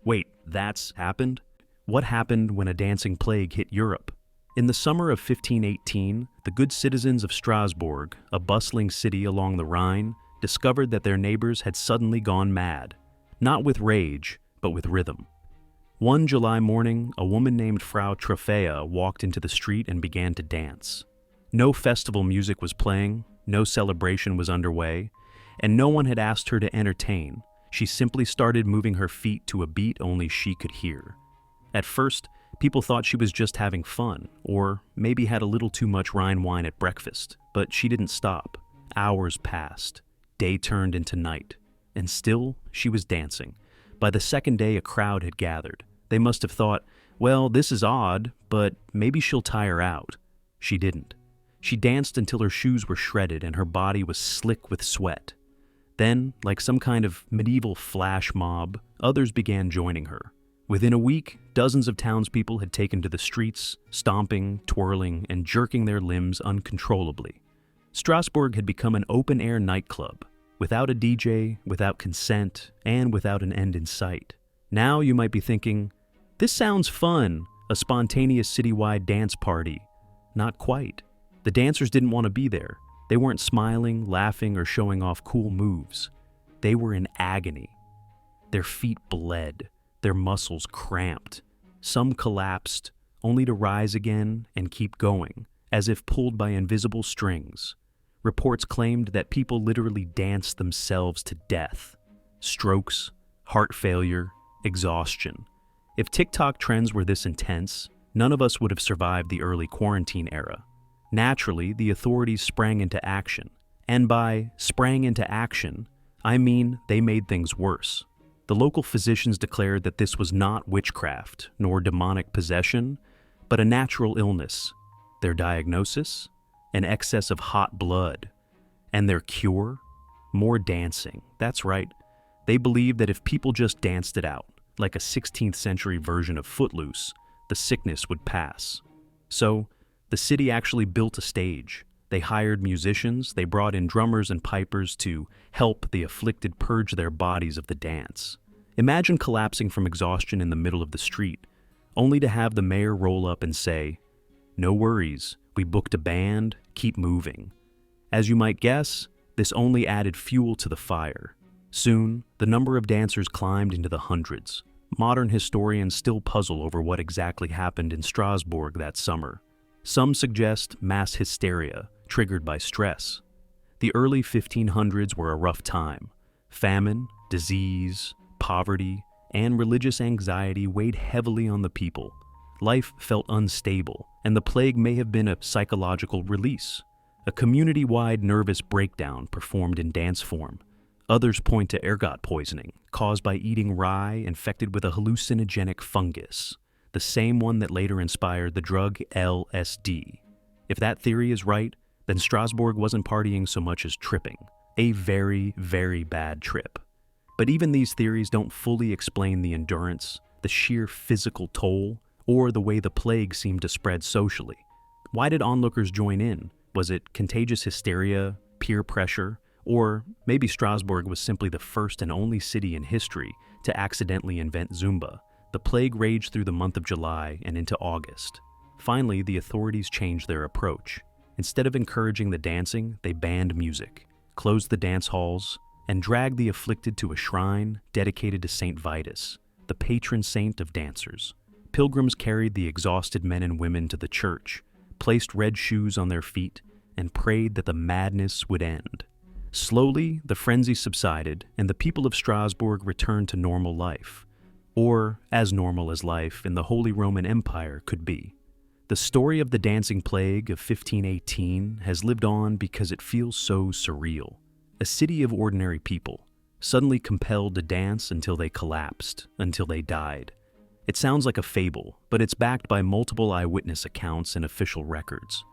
Wait, that's happened? What happened when a dancing plague hit Europe? In the summer of 1518, the good citizens of Strasbourg, a bustling city along the Rhine, discovered that their neighbors had suddenly gone mad, not with rage, but with rhythm. One July morning, a woman named Frau Trophea walked into the street and began to dance. No festival music was playing, no celebration was underway, and no one had asked her to entertain. She simply started moving her feet to a beat only she could hear. At first, people thought she was just having fun, or maybe had a little too much Rhine wine at breakfast, but she didn't stop. Hours passed. Day turned into night. And still, she was dancing. By the second day, a crowd had gathered. They must have thought, well, this is odd, but maybe she'll tire out. She didn't. She danced until her shoes were shredded and her body was slick with sweat. Then, like some kind of medieval flash mob, others began joining her. Within a week, dozens of townspeople had taken to the streets, stomping, twirling, and jerking their limbs uncontrollably. Strasbourg had become an open-air nightclub, without a DJ, without consent, and without an end in sight. Now you might be thinking, this sounds fun, a spontaneous citywide dance party. Not quite. The dancers didn't want to be there. They weren't smiling, laughing, or showing off cool moves. They were in agony. Their feet bled, their muscles cramped. Some collapsed, only to rise again and keep going, as if pulled by invisible strings. Reports claimed that people literally danced themselves to death. Strokes, heart failure, exhaustion. If TikTok trends were this intense, none of us would have survived the early quarantine era. Naturally, the authorities sprang into action. And by sprang into action, I mean they made things worse. The local physicians declared that this was not witchcraft nor demonic possession, but a natural illness. Their diagnosis? An excess of hot blood. And their cure? More dancing. That's right. They believed that if people just danced it out, like a 16th century version of Footloose, the sickness would pass. So, the city actually built a stage. They hired musicians, they brought in drummers and pipers to help the afflicted purge their bodies of the dance. Imagine collapsing from exhaustion in the middle of the street, only to have the mayor roll up and say, "No worries, we booked a band, keep moving." As you might guess, this only added fuel to the fire. Soon, the number of dancers climbed into the hundreds. Modern historians still puzzle over what exactly happened in Strasbourg that summer. Some suggest mass hysteria, triggered by stress. The early 1500s were a rough time. Famine, disease, poverty, and religious anxiety weighed heavily on the people. Life felt unstable, and the plague may have been a psychological release. A community-wide nervous breakdown performed in dance form. Others point to ergot poisoning, caused by eating rye infected with a hallucinogenic fungus, the same one that later inspired the drug LSD. If that theory is right, then Strasbourg wasn't partying so much as tripping. A very, very bad trip. But even these theories don't fully explain the endurance, the sheer physical toll, or the way the plague seemed to spread socially. Why did onlookers join in? Was it contagious hysteria, peer pressure, or maybe Strasbourg was simply the first and only city in history to accidentally invent Zumba? The plague raged through the month of July and into August. Finally, the authorities changed their approach. Instead of encouraging the dancing, they banned music, closed the dance halls, and dragged the afflicted to a shrine dedicated to Saint Vitus, the patron saint of dancers. Pilgrims carried the exhausted men and women to the church, placed red shoes on their feet, and prayed that the madness would end. Slowly, the frenzy subsided, and the people of Strasbourg returned to normal life. Or as normal as life in the Holy Roman Empire could be. The story of the dancing plague of 1518 has lived on because it feels so surreal. A city of ordinary people, suddenly compelled to dance until they collapsed, until they died. It sounds like a fable, but it's backed by multiple eyewitness accounts and official records.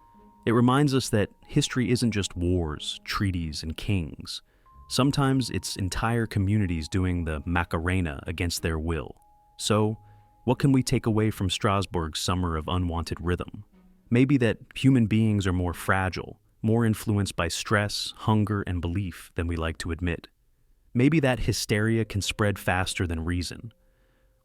It reminds us that history isn't just wars, treaties, and kings. Sometimes it's entire communities doing the Macarena against their will. So, what can we take away from Strasbourg's summer of unwanted rhythm? Maybe that human beings are more fragile, more influenced by stress, hunger, and belief than we like to admit. Maybe that hysteria can spread faster than reason.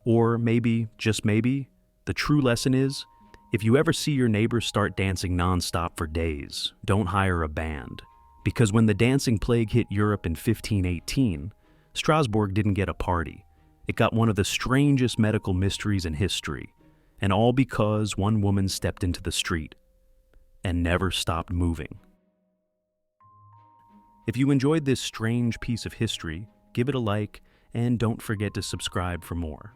Or maybe, just maybe, the true lesson is, if you ever see your neighbors start dancing nonstop for days, don't hire a band. Because when the dancing plague hit Europe in 1518, Strasbourg didn't get a party. It got one of the strangest medical mysteries in history, and all because one woman stepped into the street and never stopped moving. If you enjoyed this strange piece of history, give it a like and don't forget to subscribe for more.